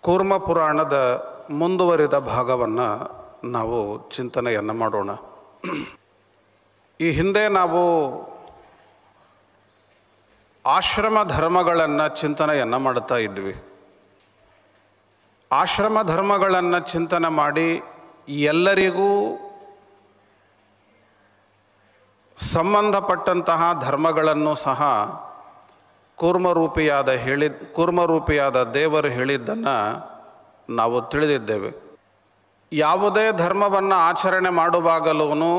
ಕೂರ್ಮ ಪುರಾಣದ ಮುಂದುವರಿದ ಭಾಗವನ್ನು ನಾವು ಚಿಂತನೆಯನ್ನು ಮಾಡೋಣ. ಈ ಹಿಂದೆ ನಾವು ಆಶ್ರಮ ಧರ್ಮಗಳನ್ನು ಚಿಂತನೆಯನ್ನು ಮಾಡ್ತಾ ಇದ್ವಿ. ಆಶ್ರಮ ಧರ್ಮಗಳನ್ನು ಚಿಂತನೆ ಮಾಡಿ ಎಲ್ಲರಿಗೂ ಸಂಬಂಧಪಟ್ಟಂತಹ ಧರ್ಮಗಳನ್ನು ಸಹ ಕೂರ್ಮರೂಪಿಯಾದ ದೇವರು ಹೇಳಿದ್ದನ್ನು ನಾವು ತಿಳಿದಿದ್ದೇವೆ. ಯಾವುದೇ ಧರ್ಮವನ್ನು ಆಚರಣೆ ಮಾಡುವಾಗಲೂ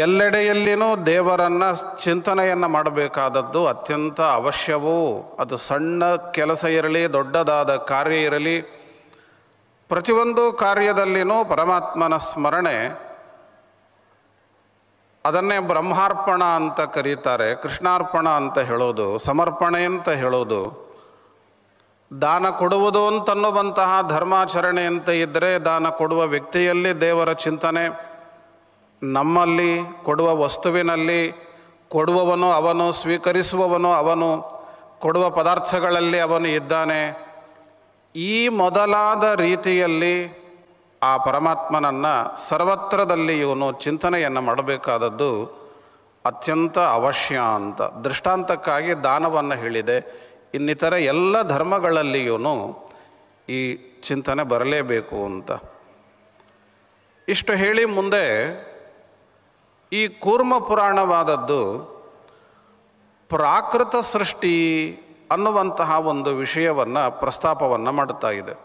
ಎಲ್ಲೆಡೆಯಲ್ಲಿನೂ ದೇವರನ್ನು ಚಿಂತನೆಯನ್ನು ಮಾಡಬೇಕಾದದ್ದು ಅತ್ಯಂತ ಅವಶ್ಯವೂ. ಅದು ಸಣ್ಣ ಕೆಲಸ ಇರಲಿ, ದೊಡ್ಡದಾದ ಕಾರ್ಯ ಇರಲಿ, ಪ್ರತಿಯೊಂದು ಕಾರ್ಯದಲ್ಲಿನೂ ಪರಮಾತ್ಮನ ಸ್ಮರಣೆ. ಅದನ್ನೇ ಬ್ರಹ್ಮಾರ್ಪಣ ಅಂತ ಕರೀತಾರೆ, ಕೃಷ್ಣಾರ್ಪಣ ಅಂತ ಹೇಳೋದು, ಸಮರ್ಪಣೆ ಅಂತ ಹೇಳೋದು. ದಾನ ಕೊಡುವುದು ಅಂತನ್ನುವಂತಹ ಧರ್ಮಾಚರಣೆ ಅಂತ ಇದ್ದರೆ ದಾನ ಕೊಡುವ ವ್ಯಕ್ತಿಯಲ್ಲಿ ದೇವರ ಚಿಂತನೆ, ನಮ್ಮಲ್ಲಿ ಕೊಡುವ ವಸ್ತುವಿನಲ್ಲಿ ಕೊಡುವವನು ಅವನು, ಸ್ವೀಕರಿಸುವವನು ಅವನು, ಕೊಡುವ ಪದಾರ್ಥಗಳಲ್ಲಿ ಅವನು ಇದ್ದಾನೆ. ಈ ಮೊದಲಾದ ರೀತಿಯಲ್ಲಿ ಆ ಪರಮಾತ್ಮನನ್ನು ಸರ್ವತ್ರದಲ್ಲಿ ಇವನು ಚಿಂತನೆಯನ್ನು ಮಾಡಬೇಕಾದದ್ದು ಅತ್ಯಂತ ಅವಶ್ಯ ಅಂತ ದೃಷ್ಟಾಂತಕ್ಕಾಗಿ ದಾನವನ್ನು ಹೇಳಿದೆ. ಇನ್ನಿತರ ಎಲ್ಲ ಧರ್ಮಗಳಲ್ಲಿಯೂ ಈ ಚಿಂತನೆ ಬರಲೇಬೇಕು ಅಂತ ಇಷ್ಟು ಹೇಳಿ ಮುಂದೆ ಈ ಕೂರ್ಮ ಪುರಾಣವಾದದ್ದು ಪ್ರಾಕೃತ ಸೃಷ್ಟಿ ಅನ್ನುವಂತಹ ಒಂದು ವಿಷಯವನ್ನು ಪ್ರಸ್ತಾಪವನ್ನು ಮಾಡುತ್ತಾ ಇದೆ.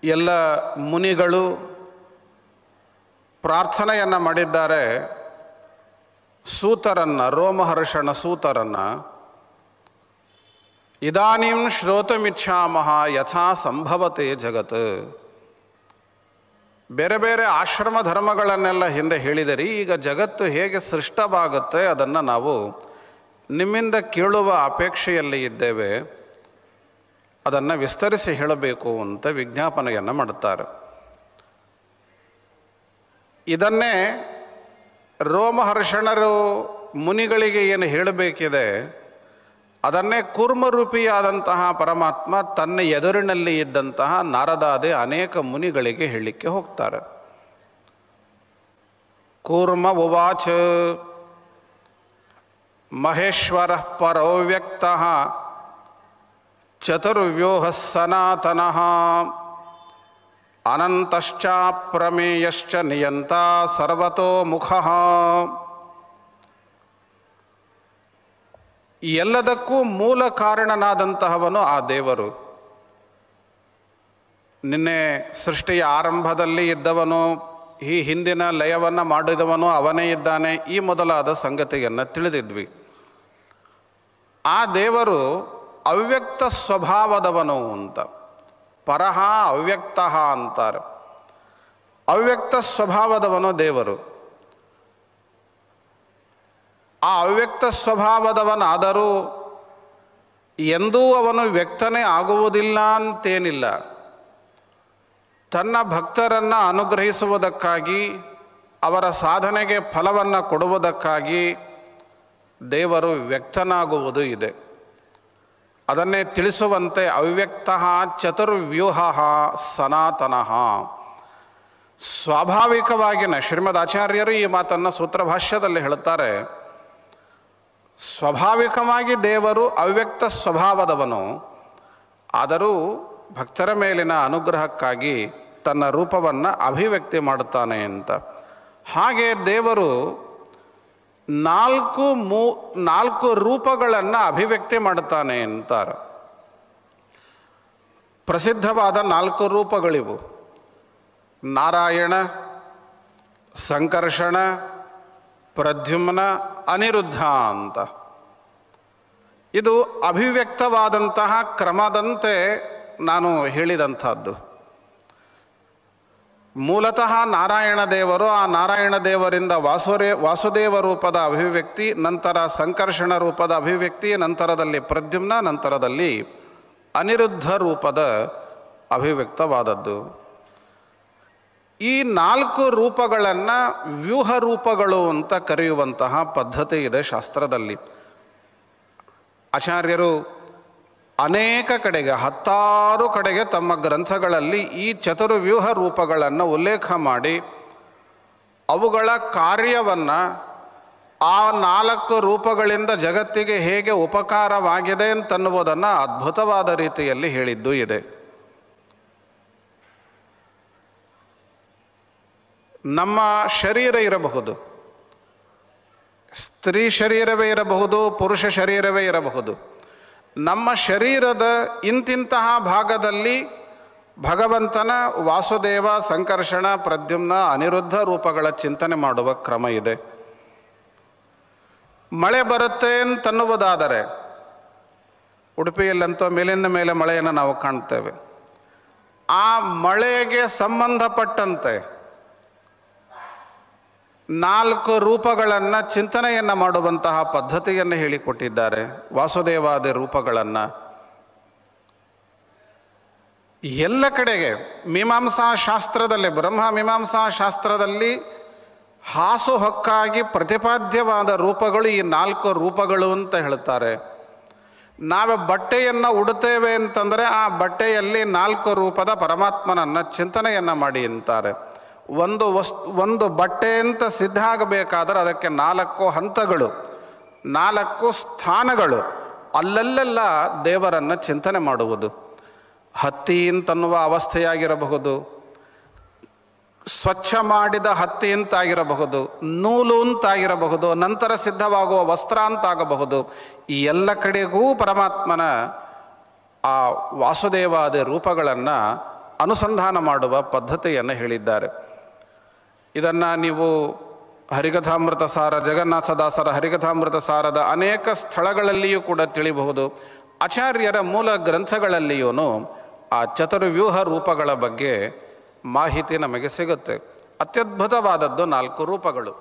ಎಲ್ಲ ಮುನಿಗಳು ಪ್ರಾರ್ಥನೆಯನ್ನು ಮಾಡಿದ್ದಾರೆ ಸೂತರನ್ನು, ರೋಮಹರ್ಷಣ ಸೂತರನ್ನು. ಇದಾನೀಂ ಶ್ರೋತಮಿಚ್ಛಾಮಃ ಯಥಾ ಸಂಭವತೆ ಜಗತ್. ಬೇರೆ ಬೇರೆ ಆಶ್ರಮ ಧರ್ಮಗಳನ್ನೆಲ್ಲ ಹಿಂದೆ ಹೇಳಿದಿರಿ, ಈಗ ಜಗತ್ತು ಹೇಗೆ ಸೃಷ್ಟವಾಗುತ್ತೆ ಅದನ್ನು ನಾವು ನಿಮ್ಮಿಂದ ಕೇಳುವ ಅಪೇಕ್ಷೆಯಲ್ಲಿ ಇದ್ದೇವೆ, ಅದನ್ನು ವಿಸ್ತರಿಸಿ ಹೇಳಬೇಕು ಅಂತ ವಿಜ್ಞಾಪನೆಯನ್ನು ಮಾಡುತ್ತಾರೆ. ಇದನ್ನೇ ರೋಮಹರ್ಷಣರು ಮುನಿಗಳಿಗೆ ಏನು ಹೇಳಬೇಕಿದೆ ಅದನ್ನೇ ಕೂರ್ಮರೂಪಿಯಾದಂತಹ ಪರಮಾತ್ಮ ತನ್ನ ಎದುರಿನಲ್ಲಿ ಇದ್ದಂತಹ ನಾರದಾದಿ ಅನೇಕ ಮುನಿಗಳಿಗೆ ಹೇಳಲಿಕ್ಕೆ ಹೋಗ್ತಾರೆ. ಕೂರ್ಮ ಉವಾಚ ಮಹೇಶ್ವರ ಪರೋವ್ಯಕ್ತಃ ಚತುರ್ವ್ಯೂಹ ಸನಾತನಃ ಅನಂತಶ್ಚಾಪ್ರಮೇಯಶ್ಚ ನಿಯಂತ ಸರ್ವತೋಮುಖಃ. ಎಲ್ಲದಕ್ಕೂ ಮೂಲ ಕಾರಣನಾದಂತಹವನು ಆ ದೇವರು. ನಿನ್ನೆ ಸೃಷ್ಟಿಯ ಆರಂಭದಲ್ಲಿ ಇದ್ದವನು, ಈ ಹಿಂದಿನ ಲಯವನ್ನು ಮಾಡಿದವನು ಅವನೇ ಇದ್ದಾನೆ, ಈ ಮೊದಲಾದ ಸಂಗತಿಯನ್ನು ತಿಳಿದಿದ್ವಿ. ಆ ದೇವರು ಅವ್ಯಕ್ತ ಸ್ವಭಾವದವನು ಅಂತ, ಪರಹ ಅವ್ಯಕ್ತಃ ಅಂತಾರೆ. ಅವ್ಯಕ್ತ ಸ್ವಭಾವದವನು ದೇವರು. ಆ ಅವ್ಯಕ್ತ ಸ್ವಭಾವದವನಾದರೂ ಎಂದೂ ಅವನು ವ್ಯಕ್ತನೇ ಆಗುವುದಿಲ್ಲ ಅಂತೇನಿಲ್ಲ. ತನ್ನ ಭಕ್ತರನ್ನು ಅನುಗ್ರಹಿಸುವುದಕ್ಕಾಗಿ, ಅವರ ಸಾಧನೆಗೆ ಫಲವನ್ನು ಕೊಡುವುದಕ್ಕಾಗಿ ದೇವರು ವ್ಯಕ್ತನಾಗುವುದು ಇದೆ. ಅದನ್ನೇ ತಿಳಿಸುವಂತೆ ಅವ್ಯಕ್ತಃ ಚತುರ್ವ್ಯೂಹ ಸನಾತನಃ. ಸ್ವಾಭಾವಿಕವಾಗಿನ ಶ್ರೀಮದ್ ಆಚಾರ್ಯರು ಈ ಮಾತನ್ನು ಸೂತ್ರಭಾಷ್ಯದಲ್ಲಿ ಹೇಳುತ್ತಾರೆ. ಸ್ವಾಭಾವಿಕವಾಗಿ ದೇವರು ಅವ್ಯಕ್ತ ಸ್ವಭಾವದವನು, ಆದರೂ ಭಕ್ತರ ಮೇಲಿನ ಅನುಗ್ರಹಕ್ಕಾಗಿ ತನ್ನ ರೂಪವನ್ನು ಅಭಿವ್ಯಕ್ತಿ ಮಾಡುತ್ತಾನೆ ಅಂತ. ಹಾಗೆ ದೇವರು ನಾಲ್ಕು ರೂಪಗಳನ್ನು ಅಭಿವ್ಯಕ್ತಿ ಮಾಡುತ್ತಾನೆ ಅಂತಾರೆ. ಪ್ರಸಿದ್ಧವಾದ 4 ರೂಪಗಳಿವು: ನಾರಾಯಣ, ಸಂಕರ್ಷಣ, ಪ್ರದ್ಯುಮ್ನ, ಅನಿರುದ್ಧ ಅಂತ. ಇದು ಅಭಿವ್ಯಕ್ತವಾದಂತಹ ಕ್ರಮದಂತೆ ನಾನು ಹೇಳಿದಂಥದ್ದು. ಮೂಲತಃ ನಾರಾಯಣ ದೇವರು, ಆ ನಾರಾಯಣ ದೇವರಿಂದ ವಾಸುದೇವ ರೂಪದ ಅಭಿವ್ಯಕ್ತಿ, ನಂತರ ಸಂಕರ್ಷಣ ರೂಪದ ಅಭಿವ್ಯಕ್ತಿ, ನಂತರದಲ್ಲಿ ಪ್ರದ್ಯುಮ್ನ, ನಂತರದಲ್ಲಿ ಅನಿರುದ್ಧ ರೂಪದ ಅಭಿವ್ಯಕ್ತವಾದದ್ದು. ಈ 4 ರೂಪಗಳನ್ನು ವ್ಯೂಹ ರೂಪಗಳು ಅಂತ ಕರೆಯುವಂತಹ ಪದ್ಧತಿ ಇದೆ ಶಾಸ್ತ್ರದಲ್ಲಿ. ಆಚಾರ್ಯರು ಅನೇಕ ಕಡೆಗೆ 10 ಕಡೆಗೆ ತಮ್ಮ ಗ್ರಂಥಗಳಲ್ಲಿ ಈ ಚತುರ್ವ್ಯೂಹ ರೂಪಗಳನ್ನು ಉಲ್ಲೇಖ ಮಾಡಿ ಅವುಗಳ ಕಾರ್ಯವನ್ನು ಆ 4 ರೂಪಗಳಿಂದ ಜಗತ್ತಿಗೆ ಹೇಗೆ ಉಪಕಾರವಾಗಿದೆ ಅಂತನ್ನುವುದನ್ನು ಅದ್ಭುತವಾದ ರೀತಿಯಲ್ಲಿ ಹೇಳಿದ್ದೂ ಇದೆ. ನಮ್ಮ ಶರೀರ ಇರಬಹುದು, ಸ್ತ್ರೀ ಶರೀರವೇ ಇರಬಹುದು, ಪುರುಷ ಶರೀರವೇ ಇರಬಹುದು. ನಮ್ಮ ಶರೀರದ ಇಂತಿಂತಹ ಭಾಗದಲ್ಲಿ ಭಗವಂತನ ವಾಸುದೇವ, ಸಂಕರ್ಷಣ, ಪ್ರದ್ಯುಮ್ನ, ಅನಿರುದ್ಧ ರೂಪಗಳ ಚಿಂತನೆ ಮಾಡುವ ಕ್ರಮ ಇದೆ. ಮಳೆ ಬರುತ್ತೆ ಅಂತನ್ನುವುದಾದರೆ ಉಡುಪಿಯಲ್ಲಂತೂ ಮೇಲಿಂದ ಮೇಲೆ ಮಳೆಯನ್ನು ನಾವು ಕಾಣ್ತೇವೆ. ಆ ಮಳೆಗೆ ಸಂಬಂಧಪಟ್ಟಂತೆ 4 ರೂಪಗಳನ್ನು ಚಿಂತನೆಯನ್ನು ಮಾಡುವಂತಹ ಪದ್ಧತಿಯನ್ನು ಹೇಳಿಕೊಟ್ಟಿದ್ದಾರೆ. ವಾಸುದೇವಾದಿ ರೂಪಗಳನ್ನು ಎಲ್ಲ ಕಡೆಗೆ ಮೀಮಾಂಸಾ ಶಾಸ್ತ್ರದಲ್ಲಿ, ಬ್ರಹ್ಮ ಮೀಮಾಂಸಾ ಶಾಸ್ತ್ರದಲ್ಲಿ ಹಾಸುಹೊಕ್ಕಾಗಿ ಪ್ರತಿಪಾದ್ಯವಾದ ರೂಪಗಳು ಈ 4 ರೂಪಗಳು ಅಂತ ಹೇಳ್ತಾರೆ. ನಾವು ಬಟ್ಟೆಯನ್ನು ಉಡುತ್ತೇವೆ ಅಂತಂದರೆ ಆ ಬಟ್ಟೆಯಲ್ಲಿ 4 ರೂಪದ ಪರಮಾತ್ಮನನ್ನು ಚಿಂತನೆಯನ್ನು ಮಾಡಿ ಅಂತಾರೆ. ಒಂದು ಬಟ್ಟೆ ಅಂತ ಸಿದ್ಧ ಆಗಬೇಕಾದ್ರೆ ಅದಕ್ಕೆ 4 ಹಂತಗಳು, 4 ಸ್ಥಾನಗಳು. ಅಲ್ಲಲ್ಲೆಲ್ಲ ದೇವರನ್ನು ಚಿಂತನೆ ಮಾಡುವುದು. ಹತ್ತಿ ಅಂತನ್ನುವ ಅವಸ್ಥೆಯಾಗಿರಬಹುದು, ಸ್ವಚ್ಛ ಮಾಡಿದ ಹತ್ತಿ ಅಂತಾಗಿರಬಹುದು, ನೂಲು ಅಂತಾಗಿರಬಹುದು, ನಂತರ ಸಿದ್ಧವಾಗುವ ವಸ್ತ್ರ ಅಂತಾಗಬಹುದು. ಈ ಎಲ್ಲ ಕಡೆಗೂ ಪರಮಾತ್ಮನ ಆ ವಾಸುದೇವಾದಿ ರೂಪಗಳನ್ನು ಅನುಸಂಧಾನ ಮಾಡುವ ಪದ್ಧತಿಯನ್ನು ಹೇಳಿದ್ದಾರೆ. ಇದನ್ನು ನೀವು ಹರಿಕಥಾಮೃತ ಸಾರ, ಜಗನ್ನಾಥದಾಸರ ಹರಿಕಥಾಮೃತ ಸಾರದ ಅನೇಕ ಸ್ಥಳಗಳಲ್ಲಿಯೂ ಕೂಡ ತಿಳಿಬಹುದು. ಆಚಾರ್ಯರ ಮೂಲ ಗ್ರಂಥಗಳಲ್ಲಿಯೂ ಆ ಚತುರ್ವ್ಯೂಹ ರೂಪಗಳ ಬಗ್ಗೆ ಮಾಹಿತಿ ನಮಗೆ ಸಿಗುತ್ತೆ. ಅತ್ಯದ್ಭುತವಾದದ್ದು 4 ರೂಪಗಳು.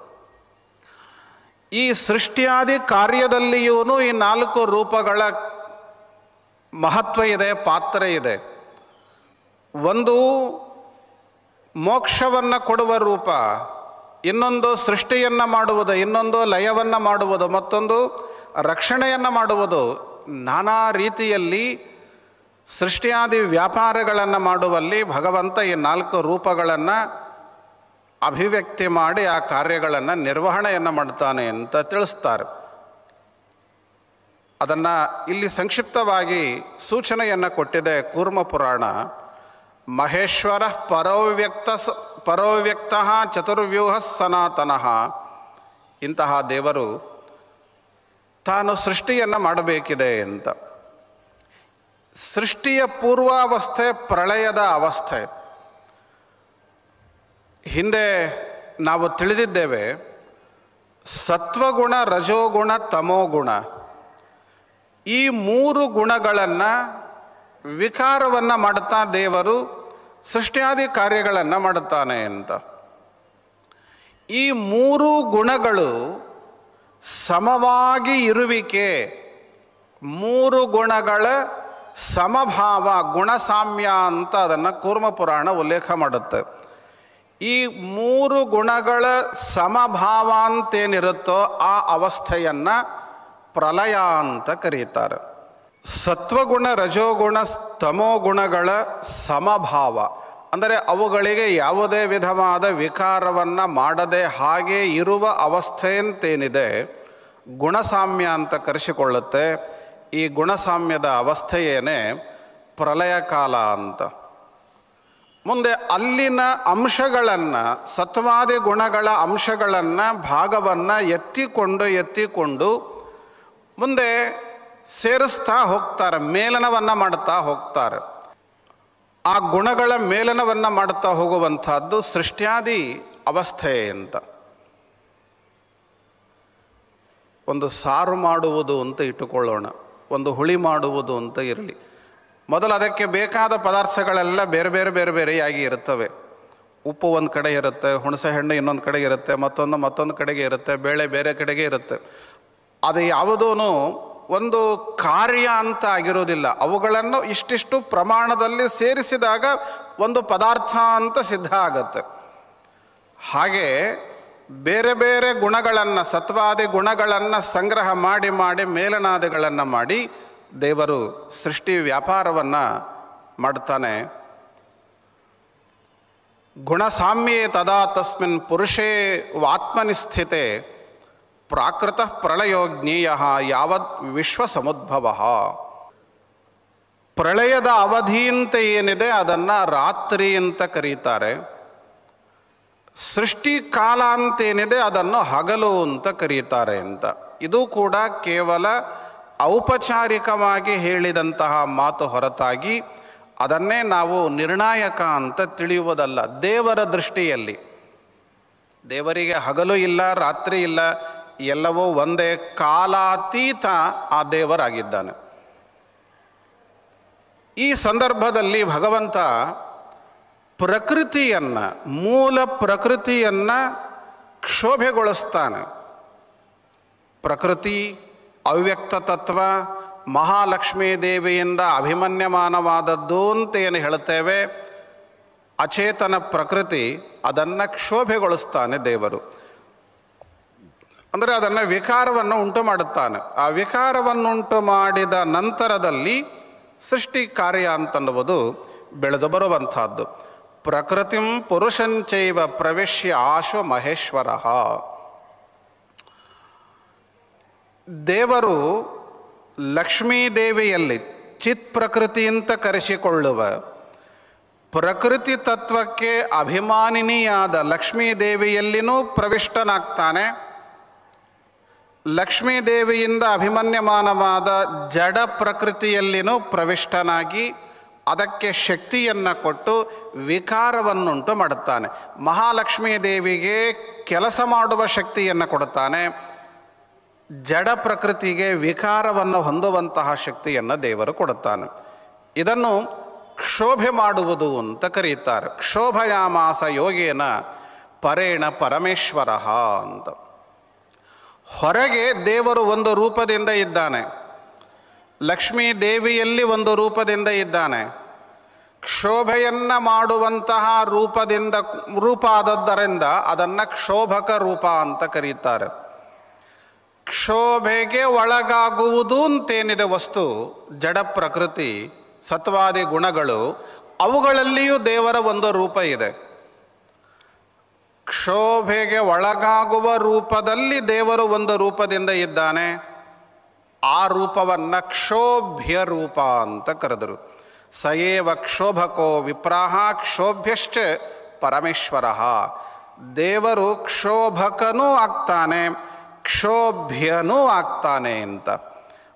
ಈ ಸೃಷ್ಟಿಯಾದಿ ಕಾರ್ಯದಲ್ಲಿಯೂ ಈ 4 ರೂಪಗಳ ಮಹತ್ವ ಇದೆ, ಪಾತ್ರ ಇದೆ. ಒಂದು ಮೋಕ್ಷವನ್ನು ಕೊಡುವ ರೂಪ, ಇನ್ನೊಂದು ಸೃಷ್ಟಿಯನ್ನು ಮಾಡುವುದು, ಇನ್ನೊಂದು ಲಯವನ್ನು ಮಾಡುವುದು, ಮತ್ತೊಂದು ರಕ್ಷಣೆಯನ್ನು ಮಾಡುವುದು. ನಾನಾ ರೀತಿಯಲ್ಲಿ ಸೃಷ್ಟಿಯಾದಿ ವ್ಯಾಪಾರಗಳನ್ನು ಮಾಡುವಲ್ಲಿ ಭಗವಂತ ಈ 4 ರೂಪಗಳನ್ನು ಅಭಿವ್ಯಕ್ತಿ ಮಾಡಿ ಆ ಕಾರ್ಯಗಳನ್ನು ನಿರ್ವಹಣೆಯನ್ನು ಮಾಡ್ತಾನೆ ಅಂತ ತಿಳಿಸ್ತಾರೆ. ಅದನ್ನು ಇಲ್ಲಿ ಸಂಕ್ಷಿಪ್ತವಾಗಿ ಸೂಚನೆಯನ್ನು ಕೊಟ್ಟಿದೆ ಕೂರ್ಮ ಪುರಾಣ. ಮಹೇಶ್ವರ ಪರೋವ್ಯಕ್ತ ಚತುರ್ವ್ಯೂಹ ಸನಾತನಃ. ಇಂತಹ ದೇವರು ತಾನು ಸೃಷ್ಟಿಯನ್ನು ಮಾಡಬೇಕಿದೆ ಅಂತ. ಸೃಷ್ಟಿಯ ಪೂರ್ವಾವಸ್ಥೆ ಪ್ರಳಯದ ಅವಸ್ಥೆ. ಹಿಂದೆ ನಾವು ತಿಳಿದಿದ್ದೇವೆ, ಸತ್ವಗುಣ, ರಜೋಗುಣ, ತಮೋಗುಣ, ಈ 3 ಗುಣಗಳನ್ನು ವಿಕಾರವನ್ನು ಮಾಡುತ್ತಾ ದೇವರು ಸೃಷ್ಟಿಯಾದಿ ಕಾರ್ಯಗಳನ್ನು ಮಾಡುತ್ತಾನೆ ಅಂತ. ಈ 3 ಗುಣಗಳು ಸಮವಾಗಿ ಇರುವಿಕೆ, 3 ಗುಣಗಳ ಸಮಭಾವ, ಗುಣಸಾಮ್ಯ ಅಂತ ಅದನ್ನು ಕೂರ್ಮ ಪುರಾಣ ಉಲ್ಲೇಖ ಮಾಡುತ್ತೆ. ಈ 3 ಗುಣಗಳ ಸಮಭಾವ ಅಂತೇನಿರುತ್ತೋ ಆ ಅವಸ್ಥೆಯನ್ನು ಪ್ರಲಯ ಅಂತ ಕರೀತಾರೆ. ಸತ್ವಗುಣ, ರಜೋಗುಣ, ತಮೋಗುಣಗಳ ಸಮಭಾವ ಅಂದರೆ ಅವುಗಳಿಗೆ ಯಾವುದೇ ವಿಧವಾದ ವಿಕಾರವನ್ನು ಮಾಡದೆ ಹಾಗೆ ಇರುವ ಅವಸ್ಥೆ ಅಂತೇನಿದೆ, ಗುಣಸಾಮ್ಯ ಅಂತ ಕರೆಸಿಕೊಳ್ಳುತ್ತೆ. ಈ ಗುಣಸಾಮ್ಯದ ಅವಸ್ಥೆಯೇನೆ ಪ್ರಲಯ ಕಾಲ ಅಂತ. ಮುಂದೆ ಅಲ್ಲಿನ ಅಂಶಗಳನ್ನು, ಸತ್ವಾದಿ ಗುಣಗಳ ಅಂಶಗಳನ್ನು, ಭಾಗವನ್ನು ಎತ್ತಿಕೊಂಡು ಮುಂದೆ ಸೇರಿಸ್ತಾ ಹೋಗ್ತಾರೆ, ಮೇಲನವನ್ನು ಮಾಡುತ್ತಾ ಹೋಗ್ತಾರೆ. ಆ ಗುಣಗಳ ಮೇಲನವನ್ನು ಮಾಡುತ್ತಾ ಹೋಗುವಂಥದ್ದು ಸೃಷ್ಟ್ಯಾದಿ ಅವಸ್ಥೆ ಅಂತ. ಒಂದು ಸಾರು ಮಾಡುವುದು ಅಂತ ಇಟ್ಟುಕೊಳ್ಳೋಣ, ಒಂದು ಹುಳಿ ಮಾಡುವುದು ಅಂತ ಇರಲಿ. ಮೊದಲು ಅದಕ್ಕೆ ಬೇಕಾದ ಪದಾರ್ಥಗಳೆಲ್ಲ ಬೇರೆ ಬೇರೆಯಾಗಿ ಇರುತ್ತವೆ. ಉಪ್ಪು ಒಂದು ಕಡೆ ಇರುತ್ತೆ, ಹುಣಸೆ ಹಣ್ಣು ಇನ್ನೊಂದು ಕಡೆಗೆ ಇರುತ್ತೆ, ಮತ್ತೊಂದು ಕಡೆಗೆ ಇರುತ್ತೆ, ಬೇಳೆ ಬೇರೆ ಕಡೆಗೆ ಇರುತ್ತೆ. ಅದು ಯಾವುದೂ ಒಂದು ಕಾರ್ಯ ಅಂತ ಆಗಿರೋದಿಲ್ಲ. ಅವುಗಳನ್ನು ಇಷ್ಟಿಷ್ಟು ಪ್ರಮಾಣದಲ್ಲಿ ಸೇರಿಸಿದಾಗ ಒಂದು ಪದಾರ್ಥ ಅಂತ ಸಿದ್ಧ ಆಗತ್ತೆ. ಹಾಗೆ ಬೇರೆ ಬೇರೆ ಗುಣಗಳನ್ನು, ಸತ್ವಾದಿ ಗುಣಗಳನ್ನು ಸಂಗ್ರಹ ಮಾಡಿ ಮಾಡಿ ಮೇಲನಾದಿಗಳನ್ನು ಮಾಡಿ ದೇವರು ಸೃಷ್ಟಿ ವ್ಯಾಪಾರವನ್ನು ಮಾಡ್ತಾನೆ. ಗುಣಸಾಮ್ಯೇ ತದಾ ತಸ್ಮಿನ್ ಪುರುಷೇ ವಾತ್ಮನಿ ಸ್ಥಿತೆ ಪ್ರಾಕೃತ ಪ್ರಳಯೋ ಜ್ಞೇಯ ಯಾವದ್ ವಿಶ್ವ ಸಮುದ್ಭವ. ಪ್ರಳಯದ ಅವಧಿ ಅಂತ ಏನಿದೆ ಅದನ್ನು ರಾತ್ರಿ ಅಂತ ಕರೀತಾರೆ. ಸೃಷ್ಟಿ ಕಾಲ ಅಂತೇನಿದೆ ಅದನ್ನು ಹಗಲು ಅಂತ ಕರೀತಾರೆ ಅಂತ. ಇದು ಕೂಡ ಕೇವಲ ಔಪಚಾರಿಕವಾಗಿ ಹೇಳಿದಂತಹ ಮಾತು ಹೊರತಾಗಿ ಅದನ್ನೇ ನಾವು ನಿರ್ಣಾಯಕ ಅಂತ ತಿಳಿಯುವುದಲ್ಲ. ದೇವರ ದೃಷ್ಟಿಯಲ್ಲಿ ದೇವರಿಗೆ ಹಗಲು ಇಲ್ಲ, ರಾತ್ರಿ ಇಲ್ಲ, ಎಲ್ಲವೂ ಒಂದೇ, ಕಾಲಾತೀತ ಆ ದೇವರಾಗಿದ್ದಾನೆ. ಈ ಸಂದರ್ಭದಲ್ಲಿ ಭಗವಂತ ಪ್ರಕೃತಿಯನ್ನು, ಮೂಲ ಪ್ರಕೃತಿಯನ್ನು ಕ್ಷೋಭೆಗೊಳಿಸ್ತಾನೆ. ಪ್ರಕೃತಿ, ಅವ್ಯಕ್ತ ತತ್ವ, ಮಹಾಲಕ್ಷ್ಮೀ ದೇವಿಯಿಂದ ಅಭಿಮನ್ಯಮಾನವಾದದ್ದು ಅಂತ ಏನು ಹೇಳ್ತೇವೆ, ಅಚೇತನ ಪ್ರಕೃತಿ, ಅದನ್ನು ಕ್ಷೋಭೆಗೊಳಿಸ್ತಾನೆ ದೇವರು. ಅಂದರೆ ಅದನ್ನು ವಿಕಾರವನ್ನು ಉಂಟು ಮಾಡುತ್ತಾನೆ. ಆ ವಿಕಾರವನ್ನುಂಟು ಮಾಡಿದ ನಂತರದಲ್ಲಿ ಸೃಷ್ಟಿ ಕಾರ್ಯ ಅಂತನ್ನುವುದು ಬೆಳೆದು ಬರುವಂಥದ್ದು. ಪ್ರಕೃತಿಂ ಪುರುಷಂಚೈವ ಪ್ರವೇಶ್ಯ ಆಶು ಮಹೇಶ್ವರ. ದೇವರು ಲಕ್ಷ್ಮೀದೇವಿಯಲ್ಲಿ ಚಿತ್ ಪ್ರಕೃತಿ ಅಂತ ಕರೆಸಿಕೊಳ್ಳುವ ಪ್ರಕೃತಿ ತತ್ವಕ್ಕೆ ಅಭಿಮಾನಿನಿಯಾದ ಲಕ್ಷ್ಮೀದೇವಿಯಲ್ಲಿನೂ ಪ್ರವಿಷ್ಟನಾಗ್ತಾನೆ. ಲಕ್ಷ್ಮೀದೇವಿಯಿಂದ ಅಭಿಮನ್ಯಮಾನವಾದ ಜಡ ಪ್ರಕೃತಿಯಲ್ಲಿನೂ ಪ್ರವಿಷ್ಟನಾಗಿ ಅದಕ್ಕೆ ಶಕ್ತಿಯನ್ನು ಕೊಟ್ಟು ವಿಕಾರವನ್ನುಂಟು ಮಾಡುತ್ತಾನೆ. ಮಹಾಲಕ್ಷ್ಮೀ ದೇವಿಗೆ ಕೆಲಸ ಮಾಡುವ ಶಕ್ತಿಯನ್ನು ಕೊಡುತ್ತಾನೆ, ಜಡ ಪ್ರಕೃತಿಗೆ ವಿಕಾರವನ್ನು ಹೊಂದುವಂತಹ ಶಕ್ತಿಯನ್ನು ದೇವರು ಕೊಡುತ್ತಾನೆ. ಇದನ್ನು ಕ್ಷೋಭೆ ಮಾಡುವುದು ಅಂತ ಕರೀತಾರೆ. ಕ್ಷೋಭಯಾಮಾಸ ಯೋಗೇನ ಪರೇಣ ಪರಮೇಶ್ವರ ಅಂತ. ಹೊರಗೆ ದೇವರು ಒಂದು ರೂಪದಿಂದ ಇದ್ದಾನೆ, ಲಕ್ಷ್ಮೀ ದೇವಿಯಲ್ಲಿ ಒಂದು ರೂಪದಿಂದ ಇದ್ದಾನೆ. ಕ್ಷೋಭೆಯನ್ನು ಮಾಡುವಂತಹ ರೂಪ ಆದದ್ದರಿಂದ ಅದನ್ನು ಕ್ಷೋಭಕ ರೂಪ ಅಂತ ಕರೀತಾರೆ. ಕ್ಷೋಭೆಗೆ ಒಳಗಾಗುವುದು ಅಂತೇನಿದೆ ವಸ್ತು, ಜಡ ಪ್ರಕೃತಿ, ಸತ್ವಾದಿ ಗುಣಗಳು, ಅವುಗಳಲ್ಲಿಯೂ ದೇವರ ಒಂದು ರೂಪ ಇದೆ. ಕ್ಷೋಭೆಗೆ ಒಳಗಾಗುವ ರೂಪದಲ್ಲಿ ದೇವರು ಒಂದು ರೂಪದಿಂದ ಇದ್ದಾನೆ. ಆ ರೂಪವನ್ನು ಕ್ಷೋಭ್ಯ ರೂಪ ಅಂತ ಕರೆದರು. ಸಯೇವ ಕ್ಷೋಭಕೋ ವಿಪ್ರಾಹ ಕ್ಷೋಭ್ಯಶ್ಚ ಪರಮೇಶ್ವರ. ದೇವರು ಕ್ಷೋಭಕನೂ ಆಗ್ತಾನೆ, ಕ್ಷೋಭ್ಯನೂ ಆಗ್ತಾನೆ ಅಂತ.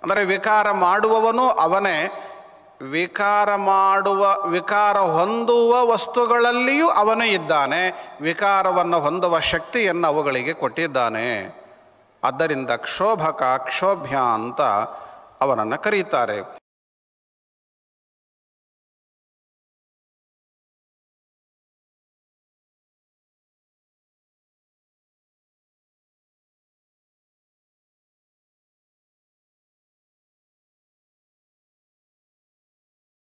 ಅಂದರೆ ವಿಕಾರ ಮಾಡುವವನು ಅವನೇ, ವಿಕಾರ ಹೊಂದುವ ವಸ್ತುಗಳಲ್ಲಿಯೂ ಅವನು ಇದ್ದಾನೆ, ವಿಕಾರವನ್ನು ಹೊಂದುವ ಶಕ್ತಿಯನ್ನು ಅವುಗಳಿಗೆ ಕೊಟ್ಟಿದ್ದಾನೆ. ಆದ್ದರಿಂದ ಕ್ಷೋಭಕ, ಕ್ಷೋಭ್ಯ ಅಂತ ಅವನನ್ನು ಕರೀತಾರೆ.